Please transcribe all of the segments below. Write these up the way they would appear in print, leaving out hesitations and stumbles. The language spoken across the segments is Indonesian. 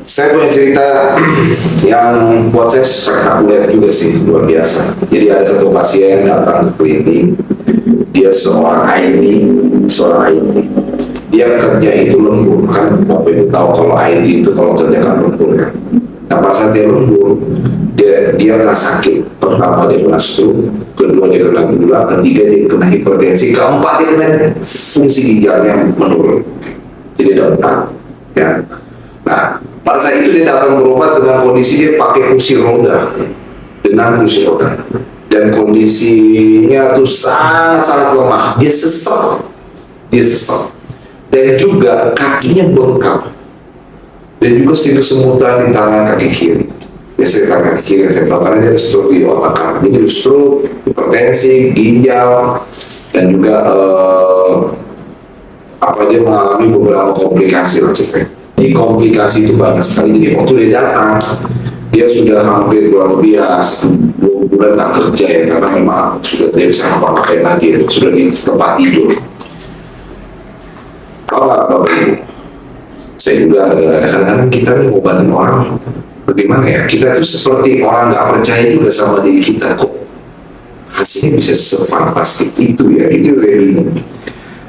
Saya punya cerita yang buat saya spektakuler juga sih, luar biasa. Jadi ada satu pasien datang ke klinik, dia seorang IT, dia kerja itu lembur kan, Bapak Ibu tahu kalau IT itu kalau kerja kan lembur kan. Nah pas saat dia lembur, dia kena sakit. Pertama dia kena stroke, kedua dia kena gula, ketiga dia kena hipertensi, keempat dia kena fungsi ginjalnya menurun. Jadi ada 4 ya. Nah, pada saat itu dia datang berobat dengan kondisi dia pakai kursi roda, dan kondisinya tuh sangat lemah. Dia sesek, dan juga kakinya bengkak, dan juga sedikit kesemutan di tangan kaki kiri. Biasanya tangan kaki kiri saya tahu karena dia stroke di otak kanan. Jadi stroke, hipertensi, ginjal, dan juga dia mengalami beberapa komplikasi lah ceritanya. Di komplikasi itu banyak sekali. Jadi waktu dia datang, dia sudah hampir kurang lebih 2 bulan nggak kerja ya, karena memang sudah tidak bisa ngapa-ngapain lagi, sudah di tempat tidur. Kalau nggak Bapak Ibu, saya juga kadang-kadang kita nih ngobatin orang, bagaimana ya, kita itu seperti orang nggak percaya juga sama diri kita, kok hasilnya bisa sefantastik itu ya, itu saya bingung.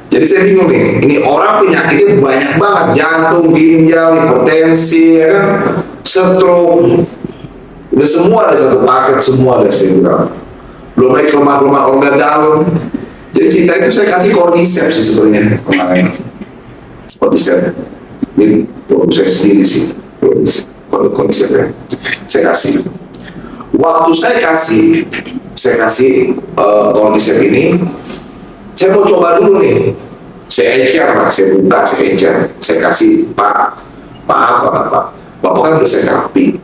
Jadi saya bingung nih, ini orang penyakitnya banyak banget, jantung, ginjal, hipertensi, ya kan, stroke, udah semua ada satu paket, semua ada saya bilang. Belum lagi kelemahan organ dalam. Jadi cerita itu saya kasih cordyceps sih sebenarnya kemarin. Cordyceps, ini produk saya sendiri sih, cordyceps ya. Saya kasih. Waktu saya kasih cordyceps ini, saya mau coba dulu nih. Saya encer lah, saya buka, saya encer. Saya kasih, Pak, Bapak kan udah saya terapi,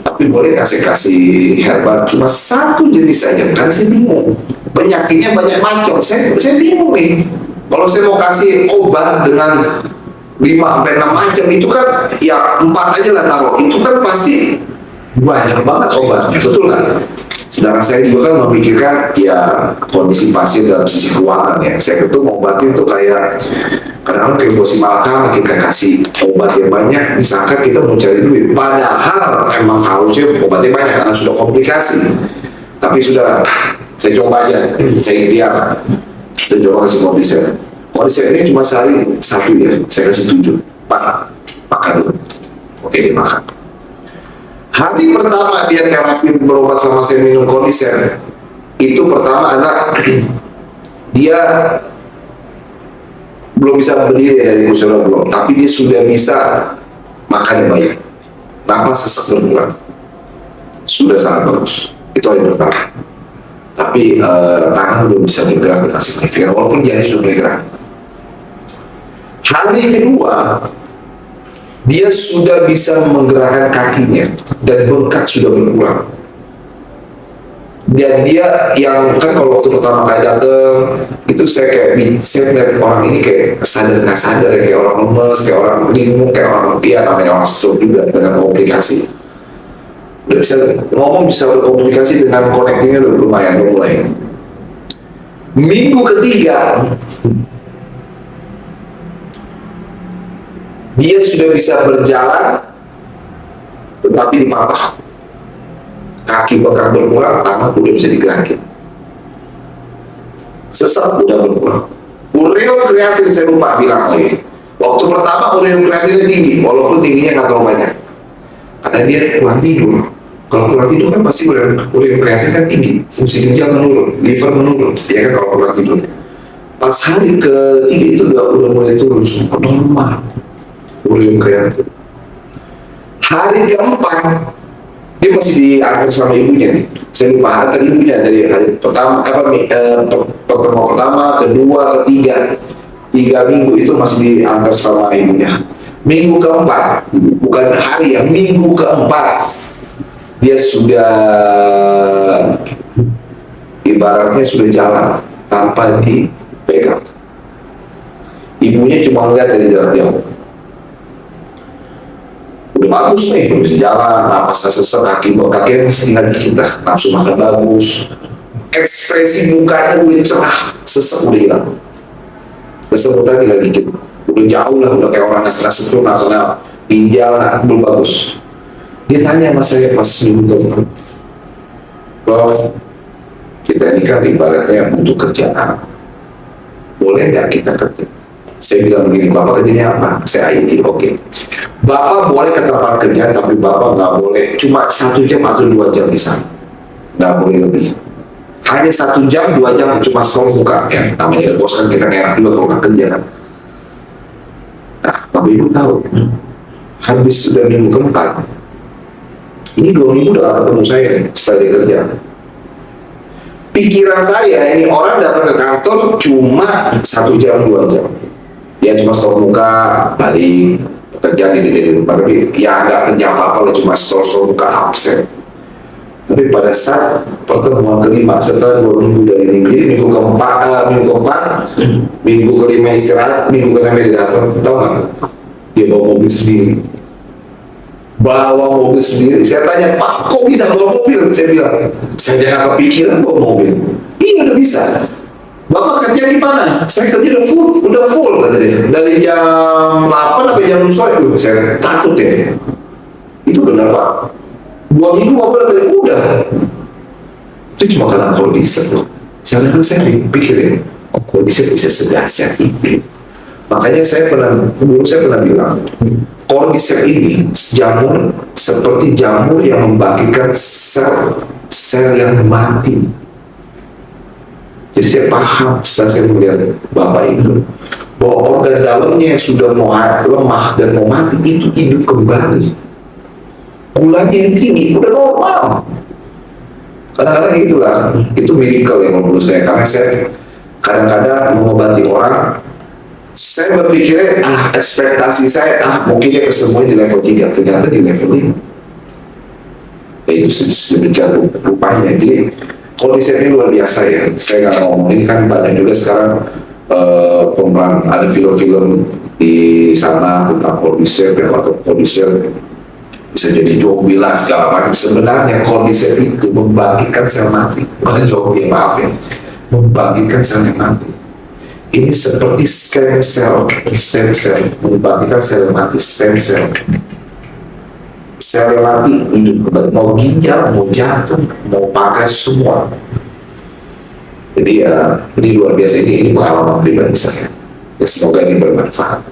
tapi boleh nggak saya kasih herbal cuma satu jenis saja, karena saya bingung. Penyakitnya banyak macam, saya bingung nih. Kalau saya mau kasih obat dengan 5-6 macam, itu kan ya 4 aja lah taruh, itu kan pasti banyak banget obat, betul nggak? Sedangkan saya juga kan memikirkan ya kondisi pasien dalam sisi keuangan ya. Saya itu mau obatin tuh kayak kadang-kadang kayak Bosi Malaka, kita kasih obat yang banyak, disangka kita mau cari duit. Padahal emang harusnya obatnya banyak karena sudah komplikasi. Tapi sudah, saya coba aja, saya ikhtiar. Saya coba kasih cordyceps. Cordyceps ini cuma sehari 1 ya, saya kasih 7. Pak, makan dulu. Oke, dia makan. Hari pertama dia terapi berobat sama saya minum cordyceps, itu pertama adalah dia belum bisa berdiri dari kursi roda belum, tapi dia sudah bisa makan yang banyak, napas sesak berkurang, sudah sangat bagus. Itu hari pertama. Tapi tangan belum bisa bergerak dengan signifikan, walaupun jari sudah bergerak. Hari kedua dia sudah bisa menggerakkan kakinya dan bengkak sudah berkurang. Dan dia yang kan kalau waktu pertama kali datang itu saya melihat orang ini kayak sadar nggak sadar ya, kayak orang lemes, kayak orang bingung, kayak orang namanya orang stroke juga dengan komplikasi. Udah bisa ngomong, bisa berkomunikasi dengan konektingnya udah lumayan mulai. Minggu ketiga dia sudah bisa berjalan, tetapi dipatah. Kaki bengkak berkurang, tangan udah bisa digerakin. Sesak udah berkurang. Ureokreatin saya lupa bilang lagi. Waktu pertama ureokreatinnya tinggi, walaupun tingginya nggak terlalu banyak. Karena dia kurang tidur. Kalau kurang tidur kan pasti ureokreatin kan tinggi, fungsi ginjal menurun, liver menurun, ya kan kalau kurang tidur. Pas hari ketiga itu udah mulai turun, semua normal. Ureokreatin. Hari keempat dia masih diantar sama ibunya nih. Saya lupa antar ibunya dari hari pertama pertemuan pertama, kedua, ketiga, 3 minggu itu masih diantar sama ibunya. Minggu keempat, bukan hari ya, minggu keempat dia sudah ibaratnya sudah jalan tanpa dipegang. Ibunya cuma melihat dari jarak jauh. Udah bagus nih, udah bisa jalan, napasnya sesak, kakinya masih tinggal dikit lah, nafsu makan bagus, ekspresi mukanya udah cerah, sesak udah hilang, kesemutan tinggal dikit, udah jauh lah, udah kayak orang nggak kena sentuh, nggak kena ginjal belum bagus. Dia tanya sama saya pas minggu keempat, Prof, kita ini kan ibaratnya butuh kerjaan, boleh nggak kita kerja? Saya bilang begini, Bapak kerjanya apa? Saya IT, oke. Bapak boleh ke tempat kerja, tapi Bapak nggak boleh cuma 1 jam atau 2 jam di sana. Nggak boleh lebih. Hanya 1 jam, 2 jam cuma scroll muka, ya. Namanya bos kan kita ngerak juga kalau nggak kerja kan. Nah, Bapak Ibu tahu, habis sudah minggu keempat, ini 2 minggu udah ketemu saya setelah dia kerja. Pikiran saya, ini orang datang ke kantor cuma 1 jam, 2 jam. Ya cuma scroll muka, balik, kerja di rumah. Tapi ya nggak kerja apa-apa, cuma scroll muka, absen. Tapi pada saat pertemuan kelima, setelah 2 minggu dari minggu keempat, minggu kelima istirahat, minggu keenam dia datang, tahu nggak? Dia bawa mobil sendiri. Saya tanya, Pak, kok bisa bawa mobil? Saya bilang, saya jangan kepikiran bawa mobil. Iya, udah bisa. Bapak kerja di mana? Saya kerja udah full kata dia. Dari jam 8 sampai jam sore. Saya takut ya. Itu benar Pak. 2 minggu Bapak udah. Itu cuma karena kondisi. Saya pikirin, kondisi bisa sedahsyat itu. Makanya guru saya pernah bilang, kondisi ini jamur seperti jamur yang membagikan sel yang mati. Jadi saya paham setelah saya melihat Bapak itu, bahwa organ dalamnya yang sudah mau lemah dan mau mati itu hidup kembali. Gulanya yang tinggi udah normal. Kadang-kadang itulah, itu miracle yang menurut saya. Karena saya kadang-kadang mengobati orang, saya berpikirnya, ekspektasi saya, mungkin dia kesemuanya di level 3, ternyata di level 5. Ya itu sedemikian rupanya. Jadi kondisinya luar biasa ya. Saya nggak ngomong, ini kan banyak juga sekarang pemeran, ada film-film di sana tentang kondisi atau kondisi bisa jadi zombie lah segala macam. Sebenarnya kondisi itu membagikan sel mati, bukan zombie, maaf ya, membagikan sel yang mati. Ini seperti stem cell, membagikan sel mati, stem cell. Sel mati hidup kembali, mau ginjal, mau jantung, mau pankreas, semua. Jadi ya, ini luar biasa, ini pengalaman pribadi saya. Ya, semoga ini bermanfaat.